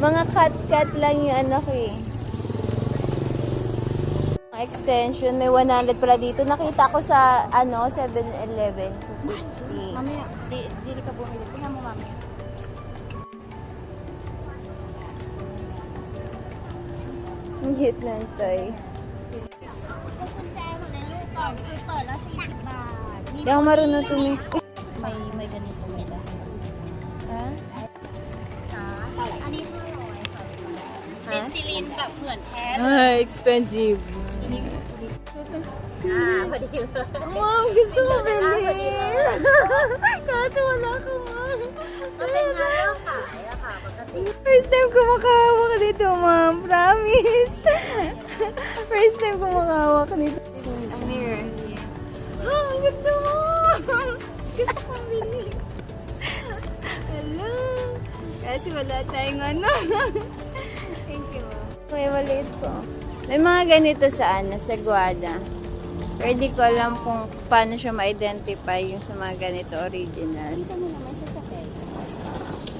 Mga cut-cut lang yung anak eh. Extension, may 100 pala dito. Nakita ko sa 7-Eleven. 250. Mamaya, di ka bumili. Tingnan mo mamaya. Ang cute ng toy. Hindi ako marunong tumingin. May ganito may gas. Ha? Penicillinแบบเหมือนแท้ Expensive. Mom, gusto mo bilhin. Kaso wala ka, Mom. มันเป็นงานเล่าขายอะค่ะปกติ First time ko makahawak dito, Mom. Promise. First time ko makahawak dito. Ang mirror. Oh, ang ganda mo. Gusto kong bilhin. Hello. Kasi wala tayong Thank you, Mom. May maliit po. May mga ganito sa Guada. Pero di ko alam kung paano siya ma-identify yung sa mga ganito original. Kita mo naman siya sa peg.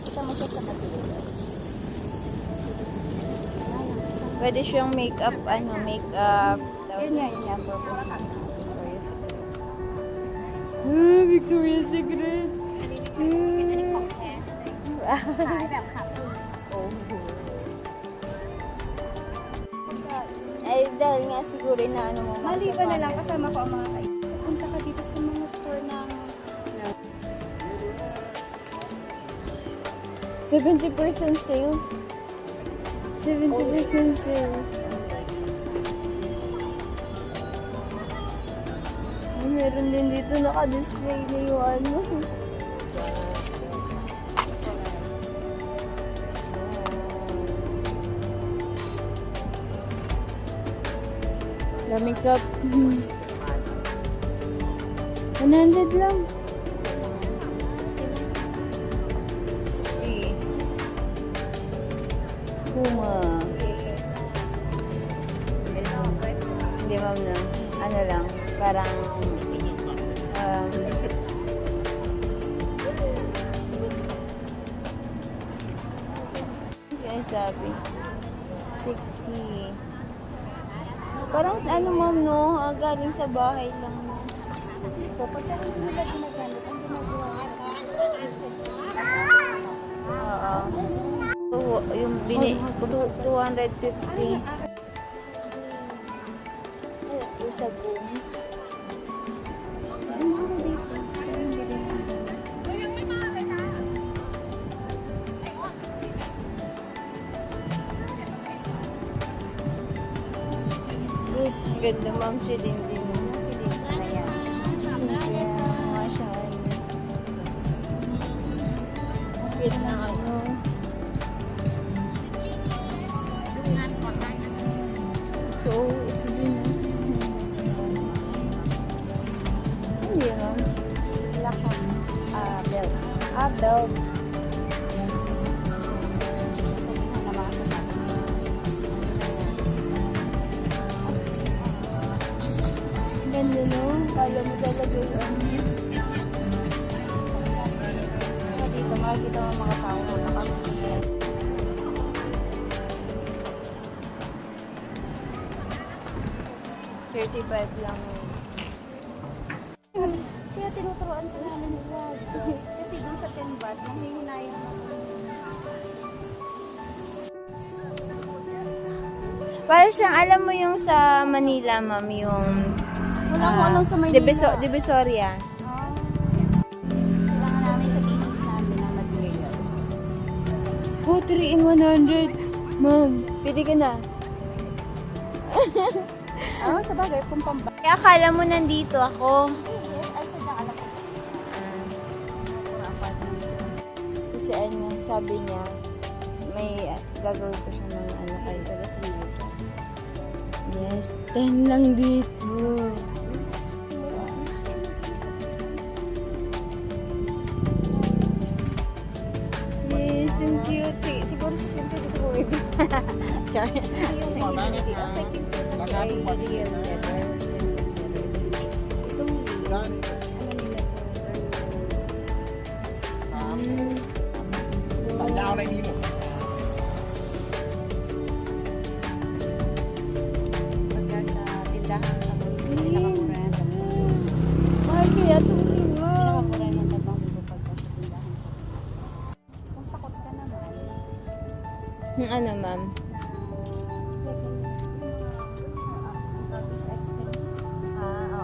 Kita mo siya sa kabila. Pwede siyang makeup, makeup. Yun nga, purpose na. Victoria's Secret. ขายแบบขาดทุน Ay, dahil nga siguro na mo. Mali ka na lang kasama ko ang mga kaibigan. Punta ka dito sa mga store ng 70% sale. 70% sale. Ay, meron din dito naka-display na yung daming cup. 100 lang. 60. Puma. Hindi, ma'am, na. Ano lang. Parang sinasabi 60. Parang ma'am, no? Galing sa bahay lang, no? kapag hindi nila ginagamit, ang ginagawa Oo. Yung 250. Ay, sa boom. Ganda, ma'am, si Dindin. Cute na So, ito din. Hindi, ma'am. belt. Belt. Ganda, no? Kala mo talaga yun. Dito, makikita mo mga tao na nakapagpapalala. 35 lang. Kaya tinuturoan ko namin huwag. Kasi dun sa 10 baht, nanghihinayan ako. Para siyang, alam mo yung sa Manila, ma'am, yung Wala ko alam sa Maynila. Divisoria. Kailangan namin sa thesis namin ng materials. Oh, 3 in 100. Ma'am, pwede ka na. Sa bagay, kung pamba. Kaya akala mo nandito ako. Yes, ay sadya alam ko. Kasi sabi niya, may gagawin pa siya ng kayo. Tapos yes, 10 lang dito. Yes, ang cute. Siguro sa pinto dito ko iba. ako na mo. Pagka sa tindahan sa pinakamura yan. Mahal kaya tuloy mo. Pinakamura yan tabang mo pagka sa tindahan. Kung takot ka naman, Ano, ma'am? Oo.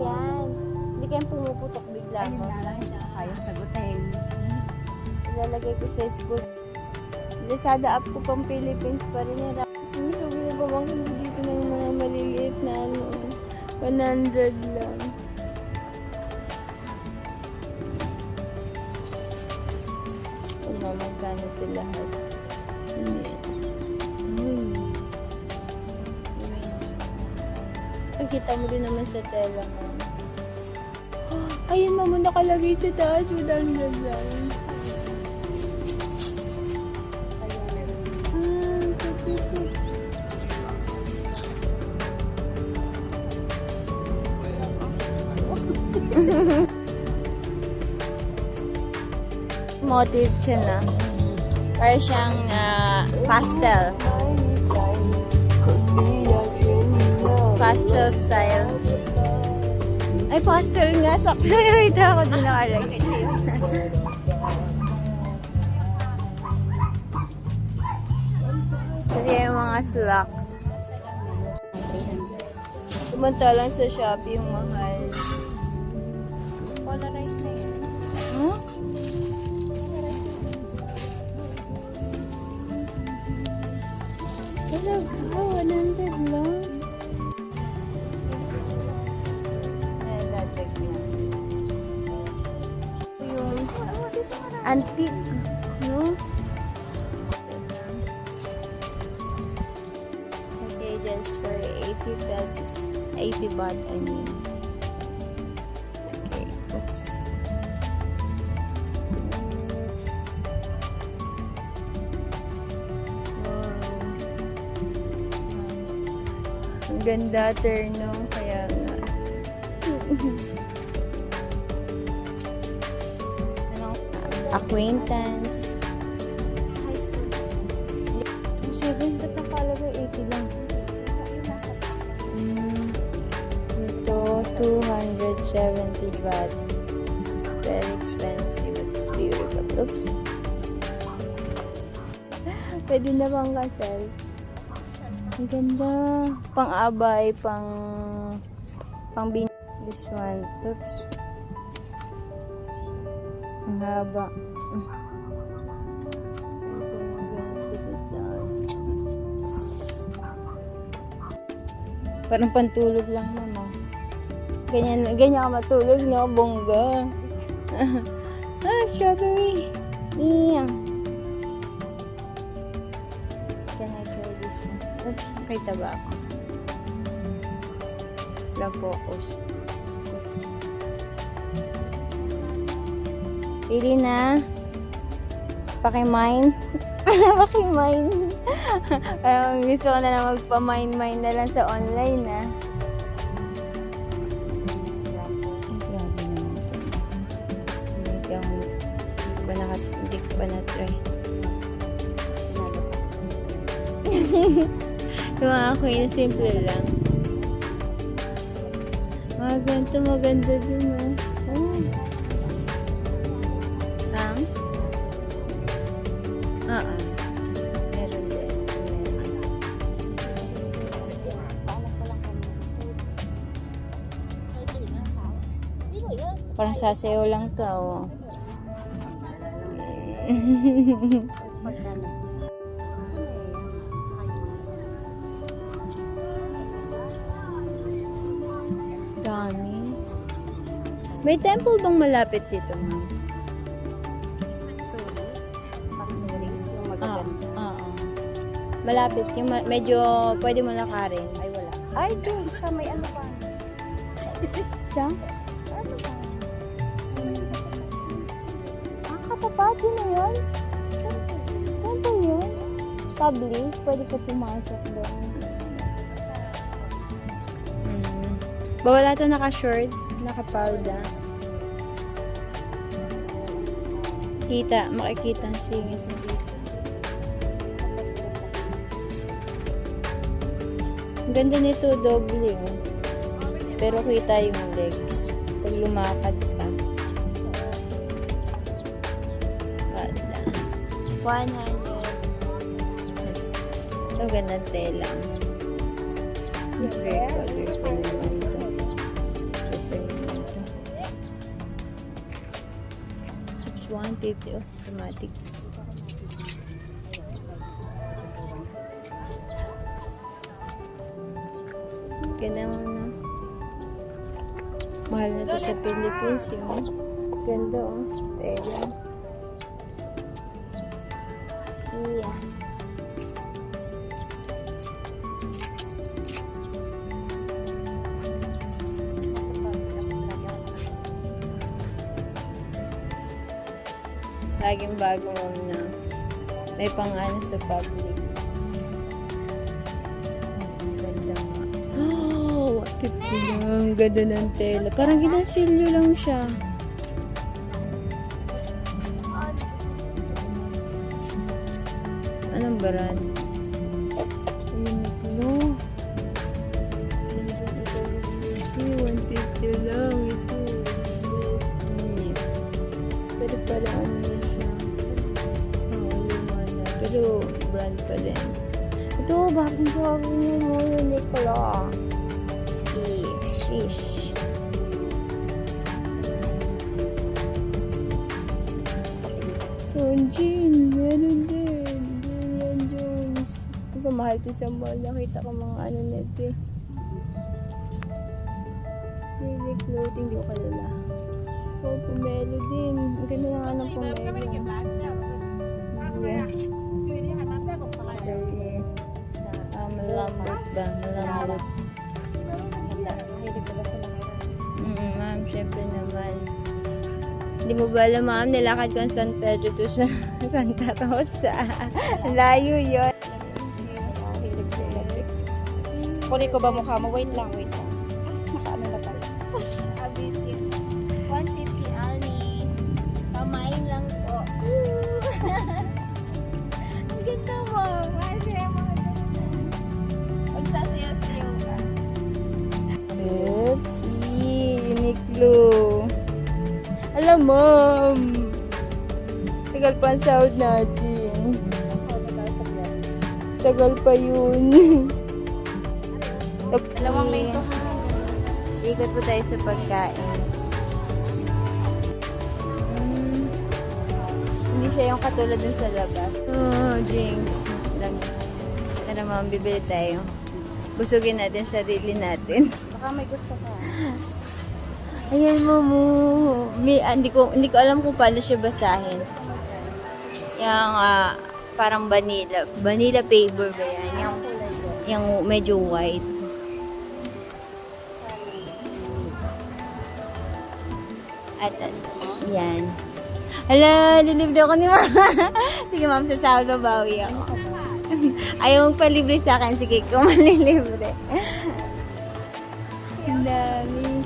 Yan. Hindi kayong pumuputok bigla. ayun na lang siya kaya sagutin. Ilalagay ko sa school. Lazada app ko pang Philippines pa rin yan. Gusto ko yung pamangkin ko dito ng mga maliliit na 100 lang. Magkano ito lahat? Nakita mo din naman sa tela mo. Ayun, mama, nakalagay sa taas. 100 lang. Motive siya na. Para siyang pastel. Pastel style. Ay, pastel nga. Sakto na wait ako din nakalagay. Kasi yung mga slacks. Samantalang sa Shopee yung mahal. Polarized na yan. Huh? Talaga, 100 lang. Ay, ladag na. Yung antique, no? Okay, just for 80 pesos. 80 baht, I mean. Okay, oops. Oops. Ang ganda, terno. Kaya nga. Anong acquaintance? Sa high school. 270 na kalaga, 80 lang. Ito, 270 baht. It's very expensive, but it's beautiful. Oops. Pwede na bang kasal? Ang ganda. Pang-abay, pang this one. Oops. Ang haba. Parang pantulog lang, mama. Ganyan ka matulog, no? Bongga. Strawberry. Yeah. Can I try this one? Oops, nakita ba ako? Lang focus. Oops. Pili na. Pakimine. Pakimine. Parang gusto ko na lang magpa-mine na lang sa online, ah. Grabe naman ito. Hindi ko ba na-try? Yung mga queen, simple lang. Mga ganito, maganda dun, oh. Meron din. Parang sasayaw lang to, oh. Dami. May temple bang malapit dito, ma'am? Tourist. Parang tourist yung magaganda. Malapit. Yung medyo pwede mo lakarin. Ay, wala. Ay, dun. Sa may ano pa. Sa? Sa ano pa? Kapapati na yun? Temple yun? Public? Pwede ka pumasok doon. Bawal ata naka-short, naka-palda. Makikita ang singit mo dito. Ang ganda nito, doble oh. Pero kita yung legs. Pag lumakad ka. Ganda. 100. Ang ganda tela. Very colorful naman ito. Super naman ito. It's 150 automatic. Ganda mo na. Mahal na to sa Philippines yun. Ganda oh. Tela. Yeah. Laging bago ma'am na may pang-ano sa public. Ang ganda nga. Oh, 50 lang. Ang ganda ng tela. Parang ginasilyo lang siya. Anong brand? Uniqlo. 150 lang ito. Pero parang ano siya. Luma na. Pero brand pa rin. Ito, bagong niya mo Uniqlo. Sheesh. Sonjin, meron din. Julian Jones. Ito, mahal to sa mall. Nakita ko mga ano nito eh. Daily clothing, di ko kalala. Oh, pomelo din. Ang ganda nga ng pomelo. Yeah. Malambot ba? Malambot. Ma'am, syempre naman. Hindi mo ba alam, ma'am, nilakad ko ang San Pedro to sa Santa Rosa. Layo yun. Hilig sa electric. Kunin ko ba mukha mo? Wait lang. Nakaano na pala. Abit yun. 150 Ali. Pamain lang po. Ang ganda mo. Magsasayaw-sayaw ka. Oops. Uniqlo. Alam mo, tagal pa ang sahod natin. Tagal pa yun. Dalawang may ito. Ikot po tayo sa pagkain. Hindi siya yung katulad dun sa labas. Oh, drinks. Tara ma'am, bibili tayo. Busugin natin sarili natin. Baka may gusto ka. Ayan mo. Hindi ko alam kung paano siya basahin. Yung parang vanilla. Vanilla flavor ba yan? Yung medyo white. At yan. Hala, lilibre ako ni mama. Sige ma'am, sa sahod babawi ako. Ayaw mong palibre sa akin. Sige, kung malilibre. Ang dami.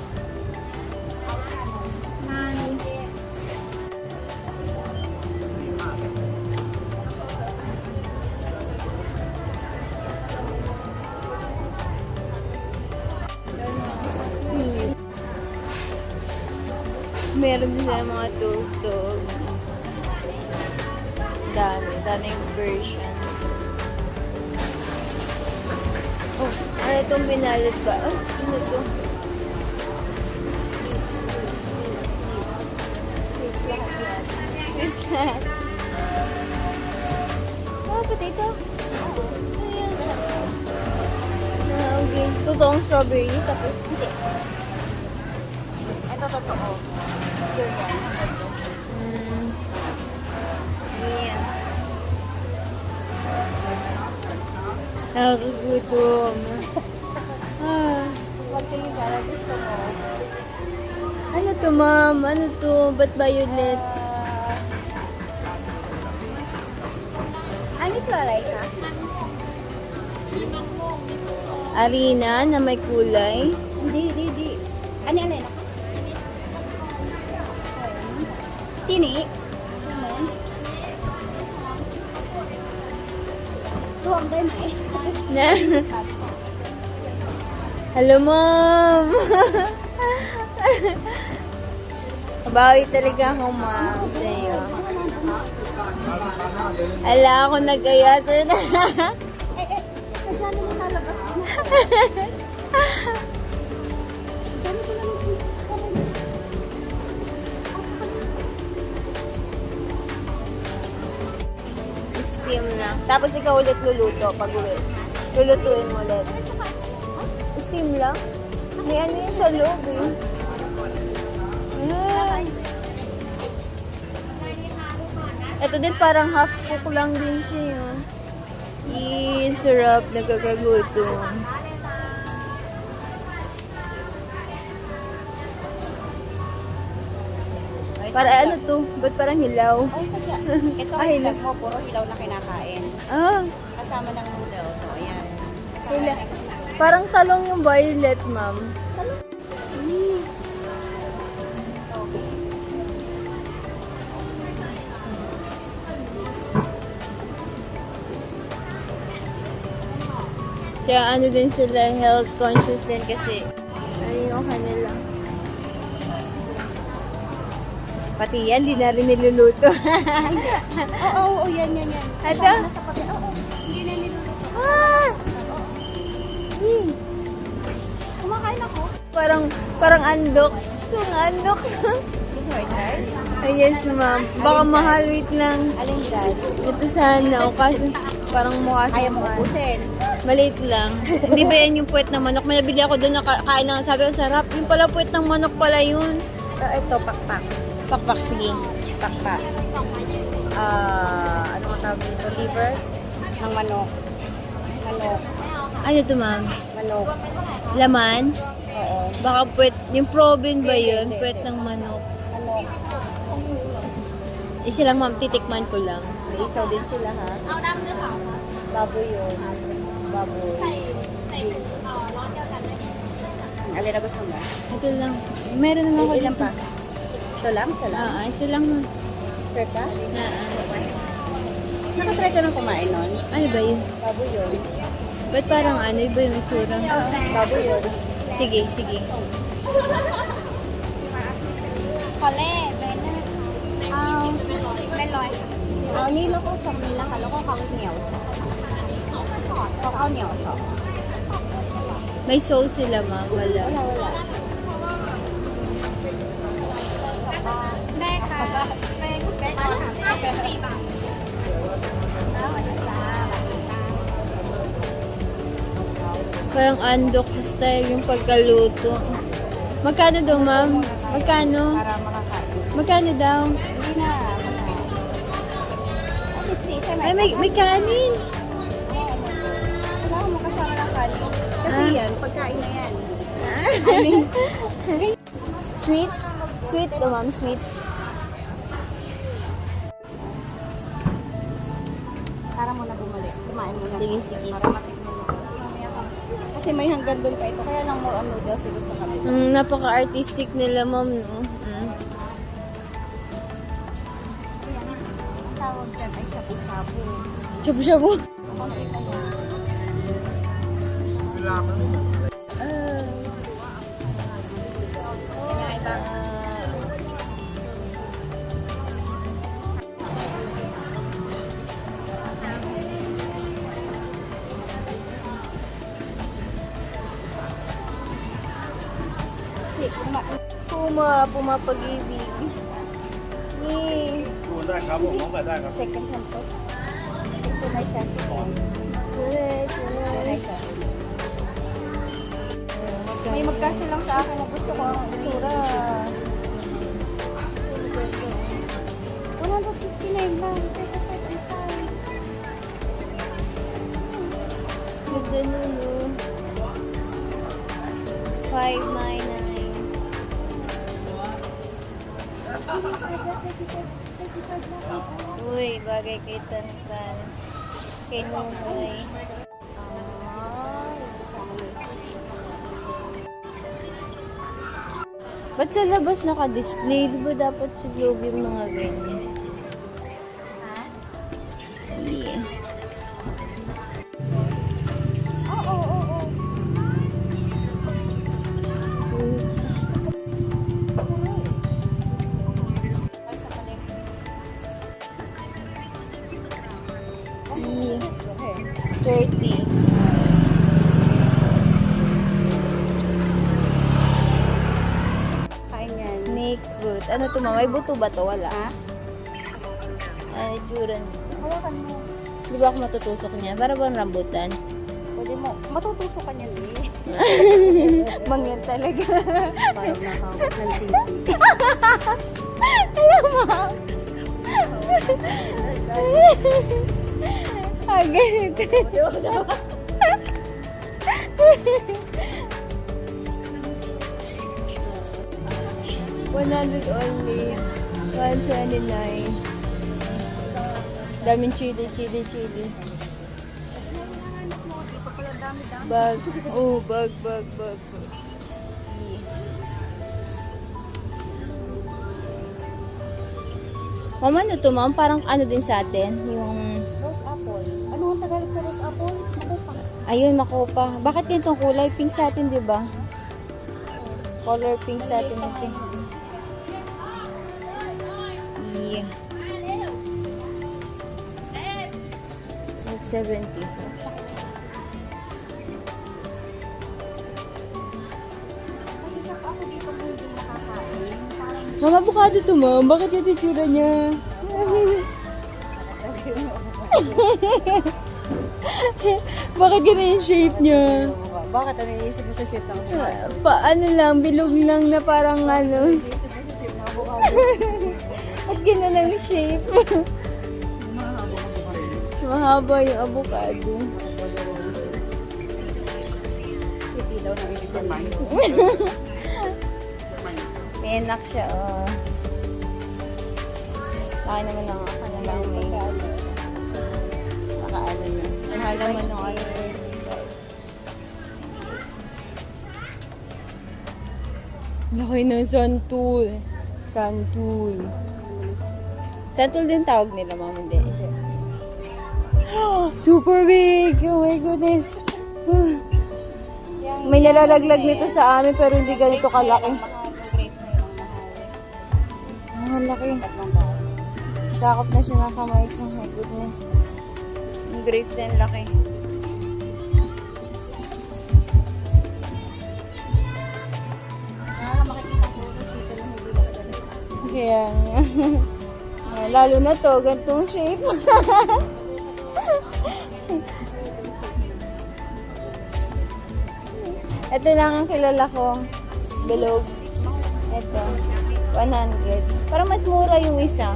Meron din sa mga tugtog. Daming version. Oh, ano itong binalot ba? Oh, ano ito? Sweets lahat yan. Sweets lahat. Oh, potato. Ayan. Okay. Totoong strawberry. Tapos, hindi. Ito totoo. Pure yan. Yeah. Nakagutom. Huwag tingin ka na gusto mo. Ano to, ma'am? Ano to? Ba't violet? Ano ito alay ka? Arena na may kulay. Hindi. Ano alay na? Tini. yan eh. Na. Hello, Mom! Bawi talaga ako, Ma'am, sa iyo. Ala, ako nag-aya sa'yo. Sadya naman nalabas. Steam na. Tapos ikaw ulit luluto pag uwi. Lulutuin mo ulit. Steam lang? May ano yun sa loob eh. Ayan. Ito din parang half cook lang din siya. Sarap, nagkakagutom. Para ano to? Ba't parang hilaw? Ay, sadya. Ito Ay, ang hilag mo, puro hilaw na kinakain. Ah, Kasama ng noodles. So, ayan. hila. Parang talong yung violet, ma'am. Kaya ano din sila, health conscious din kasi ano yung kanila. Pati yan, di na rin niluluto. Oo, yan. Ito? Kasama na sa pati. Oo, hindi na niluluto. Ah! Kumakain ako. Parang andoks. Yung andoks. Gusto mo i-try? Ay, yes, ma'am. Baka mahal, wait lang. Alin dyan? Ito sana, o kaso parang mukha Kaya mo ubusin. maliit lang. Hindi ba yan yung puwet ng manok? May nabili ako doon na kain ng sabi ko, sarap. Yung pala puwet ng manok pala yun. Ito, pakpak. Pakpak, sige. Pakpak. Ano ang tawag dito? Liver? Ng manok. Manok. Ano to, ma'am? Manok. Laman? Oo. Baka puwet, yung proben ba yun? Puwet ng manok. Manok. Isa lang, ma'am, titikman ko lang. May isaw din sila ha. Baboy yun. Baboy. Alin na gusto mo? Ito lang. Meron naman ako Ilan dito. pa? Ito lang? Isa lang? Isa lang, ma'am. Sure ka? Nakatry ka nang kumain nun? Ano ba yun? Baboy yun. Ba't parang ano? Iba yung itsura? Baboy yun. Sige, sige. Kole, Meloy. Nilo ko sa nila kalau ko kang niyaw sa. Kakaw niyaw sa. May sauce sila, ma'am. Wala. Wala. Parang andok sa style yung pagkaluto. Magkano daw, ma'am? Magkano? Para makakain. Magkano daw? Hindi na. Ay, may kanin. Kailangan mo kasama ng kanin. Kasi yan, pagkain na yan. Sweet? Sweet daw, ma'am. Sweet. Para mo na bumalik. Kumain mo na. Sige, sige. Para matikman mo. Kasi may hanggang doon pa ito. Kaya lang more on noodles yung gusto kami. Napaka-artistic nila, ma'am, no? Tawag dyan ay shabu-shabu. Shabu-shabu. Pumapag-ibig. Yay! ได้ครับผมน้องไปได้ครับ Second hand to. Ito na siya. Correct, Ito na correct. siya. May magkasya lang sa akin na gusto ko ang itsura. 159 lang. Perfect ang size. Ganda nun, no? 599. Uy, bagay kay Tantan. Kay Nunoy. Ba't sa labas naka-display? Di ba dapat sa loob yung mga ganyan? Yeah. 30. Kain yan. Snake fruit. Ano to, ma'am? May buto ba to? Wala. Ha? Ano itsura nito? Hawakan mo. Di ba ako matutusok niya? Para bang rambutan? Pwede mo. Matutusok ka niyan eh. Mangyan talaga. Parang nakahawak ng titi. Alam mo? Ganito. 100 only. 129. Daming chili. Bag. Oh, bag. Mama, ano to, ma'am? Parang ano din sa atin? Yung... Rose apple. Ano ang Tagalog sa rose apple? Makupa. Ayun, makopa. Bakit ganitong kulay? Pink sa atin, di ba? Color pink sa atin ito. Yeah. 70. Ako dito hindi nakakain. Parang Mama, avocado to, ma'am. Bakit yung titsura niya? Bakit ganun yung shape niya? bakit ano iniisip mo sa shit ng Ano lang, bilog lang na parang ano. At ganun ang shape. Mahaba yung avocado. Hindi daw na ibig sabihin. Menak siya, oh. Laki naman ng kanilang may nakaano niya. Mahal naman ng ano. Laki ng santul. Santul din tawag nila, ma'am. Hindi. Super big! Oh my goodness. May nalalaglag nito sa amin pero hindi ganito kalaki. Ang laki. Sakop na siya ng kamay ko. Oh my goodness. Yung grapes ang laki. Kaya nga. Lalo na to, gantong shape. Ito lang ang kilala ko. Bilog. Ito. 100. Parang mas mura yung isa.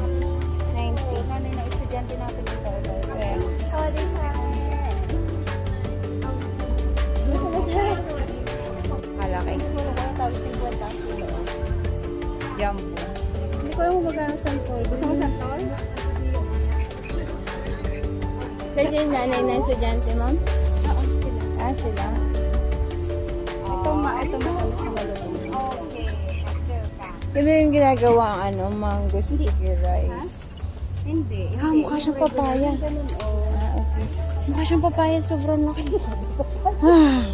90. Nanay na estudyante natin dito. Okay. Malaki. Wala ko yung tawag 50 kilo. Jumbo. Hindi ko alam kung magkano santol. Gusto mo santol? Sa yung nanay na estudyante, ma'am? Oo, sila. Ah, sila. Ito ano sa malulong. Okay. Ito yung ginagawa ang ano, mango sticky rice. Hindi. Ah, mukha siyang papaya. Ganun, oh. Ah, okay. Mukha siyang papaya, sobrang laki. Ah.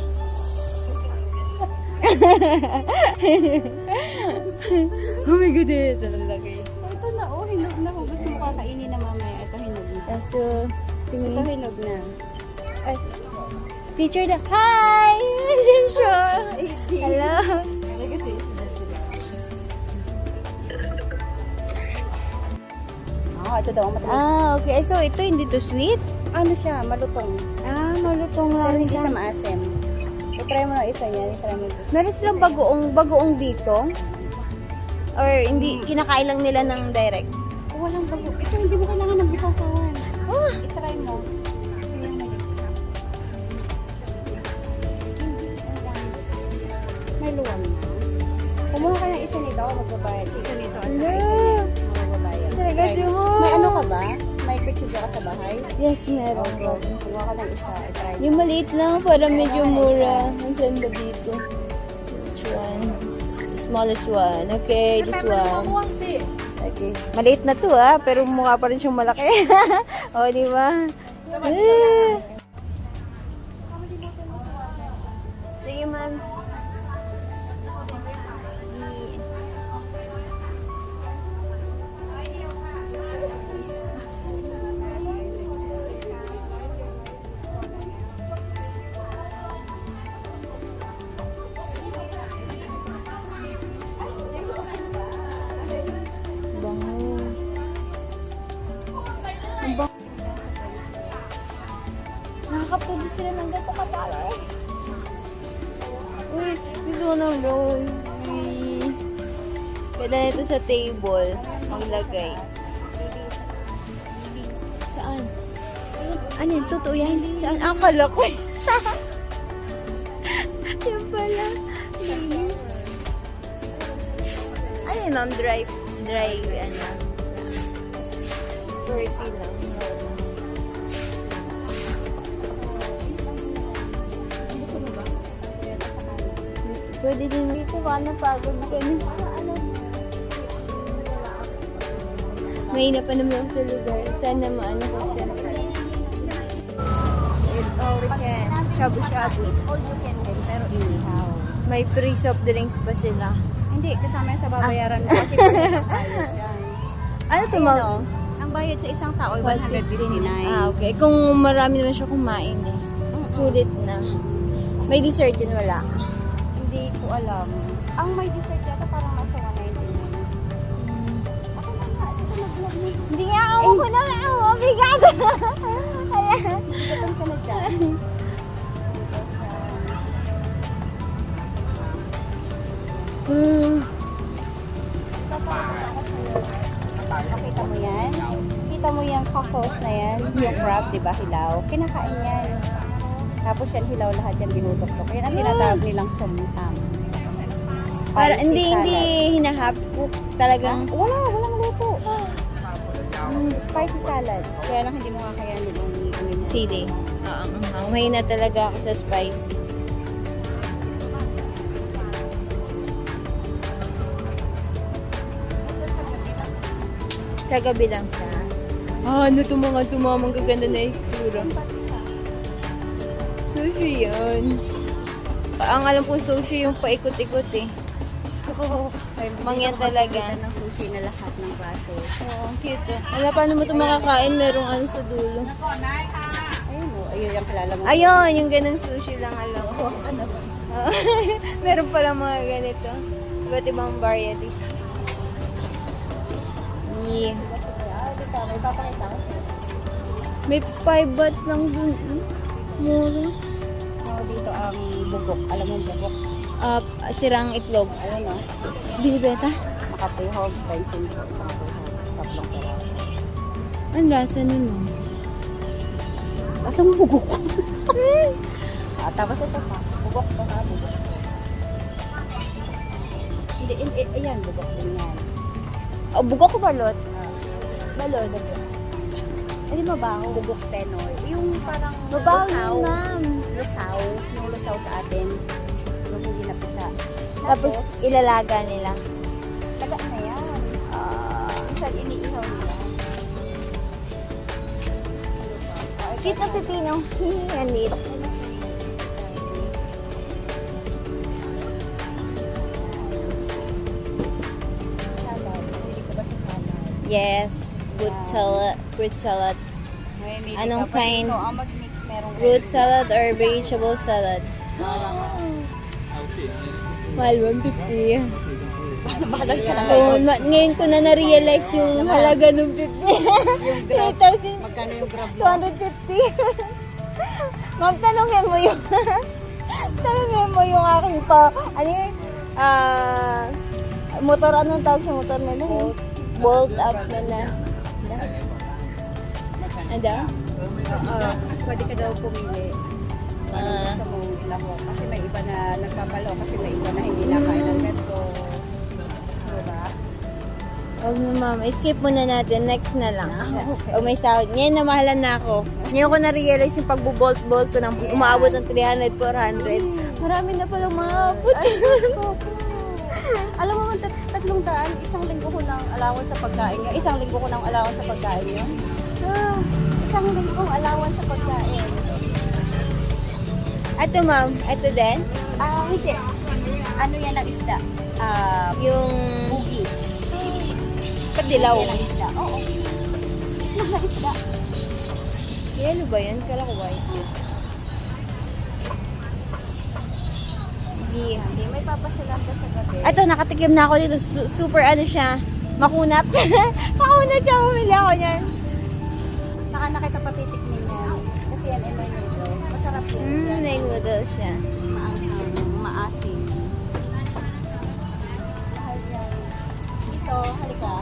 Oh my goodness, ang laki. Ito na, oh. Hinog na. Kung gusto mo kakainin na mamaya, ito hinog na. So, Ito tingin. hinog na. Ay, teacher na. Hi! Nandiyan siya. Hello. Ito daw, matamis. Ah, okay. So, ito hindi to sweet? Ano siya, malutong. Ah, malutong Pero lang hindi siya. siya maasim. I-try mo na isa niya, i-try mo ito. Meron silang bagoong dito? Or hindi, kinakain lang nila ng direct? Walang bago. Ito, hindi mo kailangan ng bisasawan. Ah! I-try mo. May luwan na. Kumuha ka ng isa nito, magbabayad. Isa nito at saka isa nito. Magbabayad. Talaga Try si mo. mo. May ano ka ba? May kutsilyo ka sa bahay? Yes, meron. Kumuha ka ng isa, i-try mo. Yung maliit lang, para medyo mura. Ang saan ba dito? Which one? Smallest one. Okay, this one. Okay. Maliit na to pero mukha pa rin siyang malaki. O, di ba? Sige, ma'am. Nakakaproduce sila ng ganito katalo. Uy, gusto ko ng rosy. Pwede na ito sa table. Maglagay. Saan? Ano yun? Totoo yan? Saan? Akala ko. Yan pala. Ano yun, ma'am? Dry, ano? 30 lang. Pwede din dito ka na pagod ka na. Mahina pa naman ako sa lugar. Sana maano ko siya. Oh, we can. Shabu-shabu. All you can get, pero inihaw. May free soft drinks pa sila. Hindi, kasama yan sa babayaran mo. Kasi bayad yan. Ano to, ma'am? Ang bayad sa isang tao ay 159. Ah, okay. Kung marami naman siya kumain eh. Sulit na. May dessert din wala. Hindi ko alam. Ang may dessert yata parang nasa 199. Ako na nga, ito nag-vlog mo. Hindi nga ako ko na ako. Mabigat. Ayan. Gutom ka na dyan. Nakita mo yan? Kita mo yung cockles na yan? Yung crab, di ba? Hilaw. Kinakain yan. Tapos yan hilaw lahat yan binutok-tok. Yan ang tinatawag nilang somtam. Para Spicy hindi salad. hinahap cook talagang. Walang luto. Spicy salad. Kaya lang hindi mo kakayanin yung ano yun. Sili. Ang mahina talaga ako sa spicy. Sa gabi lang siya. Ano to mga tumamang gaganda na itsura. Sushi yan. Ang alam ko sushi yung paikot-ikot eh. Mangyan talaga. ng sushi na lahat ng klase. Oo, ang cute eh. Alam, paano mo ito makakain? Merong ano sa dulo. Ayun o, ayun yung kilala mo. Ayun, yung ganun sushi lang alam ko. Ano ba? Meron pala mga ganito. Iba't ibang varieties. Yeah. Dito, may papakita ko. May 5 baht lang dun. Mura. Oh, dito ang bugok. Alam mo yung bugok? Sirang itlog. Ayun o. Binibeta? Makapihog, 25, isang tuhog, tatlong peraso. Ang lasa nun mo. Lasang bugok. Tapos ito pa. Bugok to ha, bugok. Hindi, ayan, bugok din yan. Oh, bugok ko balot? Balot. Hindi mabaho. Bugok tenoy. Yung parang Mabaho lusaw. yun, ma'am. Lusaw. Yung lusaw sa atin. Yung hindi napisa. Tapos, ilalaga nila. taga na yan. Isang iniihaw nila. Cute na pipino. Ang lit. Salad. Hindi ko ba sa salad? Yes. Fruit salad. May Anong ka pa kind? dito. Ang mag-mix merong Fruit salad or vegetable salad? Mahal, 150. Balag ka lang. Oh, ngayon ko na na-realize yung halaga ng 50. Yung grab. 3,000. Magkano yung grab mo? 250. Ma'am, tanongin mo yung tanongin mo yung aking pa, ano yun? Motor, anong tawag sa motor nila? Bolt up nila. Ano? Pwede ka daw pumili. Gusto mo ilaho. Kasi may iba na nagpapalo. Kasi may iba na hindi nakain ng ganito. Diba? Huwag mo ma'am, skip muna natin, next na lang. Pag may sahod. Ngayon namahalan na ako. Ngayon ko na-realize yung pagbubolt-bolt ko ng umaabot ng 300, 400. Marami na palang maabot. Alam mo, 300, isang linggo ko ng allowance sa pagkain. Isang linggo ko ng allowance sa pagkain yun. Isang linggo kong allowance sa pagkain. Ito ma'am, ito din. Hindi. Ano yan ang isda? Yung Bugi. padilaw. Yan ang isda. Oo. Ano ang isda? Yellow ba yan? Kala ko white. Yeah. Hindi, may papasyalan ka sa gabi. Ito, nakatikim na ako dito. Super ano siya. Makunat. Makunat siya. Bumili ako niyan. Saka nakita patitikmin yan. Kasi yan ay may noodles. Masarap yan. May noodles siya. Maanghang, maasim. Mahal yan. Ito, halika.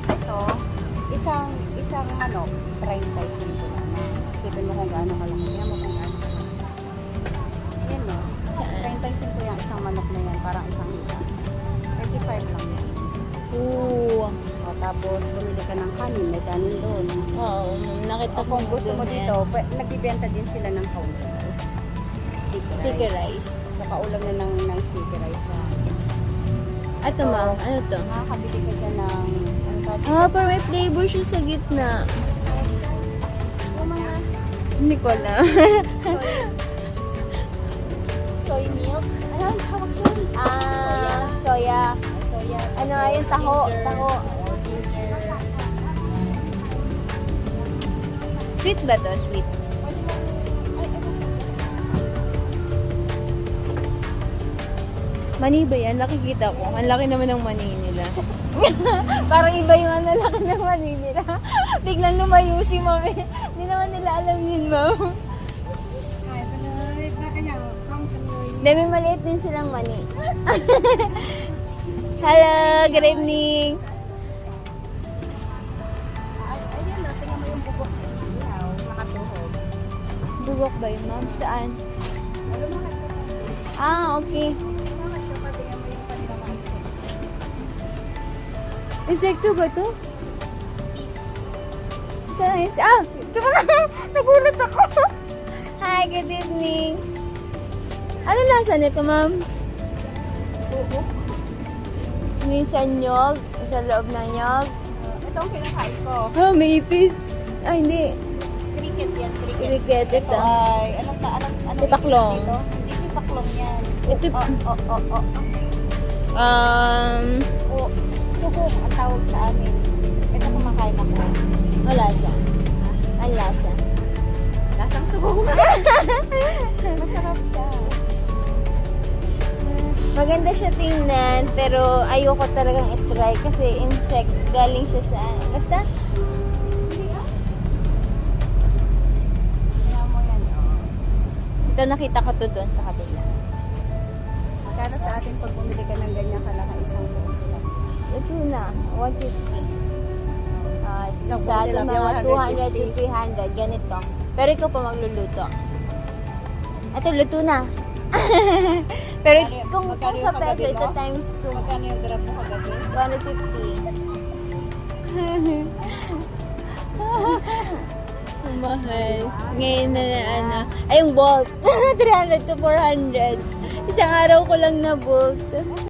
Ito, isang manok, 35 lang. Isipin mo kung gaano kalaki. Tingnan mo kung gaano kalaki. Yan no. 35 yung isang manok na yan, parang isang hita. 35 lang yan. Oo. O, tapos, bumili ka ng kanin, may kanin doon. Oo, nakita O, ko kung gusto mo doon dito, yan. nagbibenta din sila ng counter. Sticky rice. So, paulam na ng sticky rice yan. Ito ma'am, ano to? Makakabili ka dyan ng... Parang may flavor siya sa gitna. Yung mga Hindi ko alam. soy milk. Ano ang tawag yun? Soya. Soya. Ano, ayun, taho. Ginger. Taho. Ginger. Sweet ba to? Sweet. Pwede mo... Ay. Mani ba yan? Nakikita ko. Ang laki naman ng mani nila. Parang iba yung ano, laki ng mani nila. Biglang lumayo si mami. Hindi naman nila alam yun, ma'am. Hindi, may maliit din silang mani. Hello, good evening. Ayun na, tingnan mo yung bubok. Ihaw, nakatuhog. Bugok ba yun, ma'am? Saan? Lumakad ka pa. Okay. Lumakad ka pa, tingnan mo yung kanilang mga Insekto ba to? Saan? Ito pa lang. Nagulat ako. Hi, good evening. Ano lasa nito, ma'am? buko. Minsan nyog, sa loob ng nyog. Ito ang kinakain ko. May ipis. Hindi. Cricket yan, cricket. Cricket, Ito ito. ay, anong Tipaklong. ipis dito? Hindi tipaklong yan. Ito- O, suhok ang tawag sa amin. Ito kumakain ako. Ang lasa. Ang lasa. Lasang suhok. Masarap siya. Maganda siya tingnan, pero ayoko talagang itry kasi insect. Galing siya sa... Basta? Tingnan mo yan. Ito nakita ko to doon sa kabila. Magkano sa atin pag bumili ka ng ganyan kalaki isang buong lang? Ito na, 150. Isang Sa buong tilapia, mga 200 to 150. 300, ganito. Pero ikaw pa magluluto. Ito, luto na. Pero kung Magkano sa yung peso, kagabi ito mo? times 2. Magkano yung grab mo kagabi? 150. Mahal. Ngayon na ano. Ay, yung Bolt. 300 to 400. Isang araw ko lang na Bolt.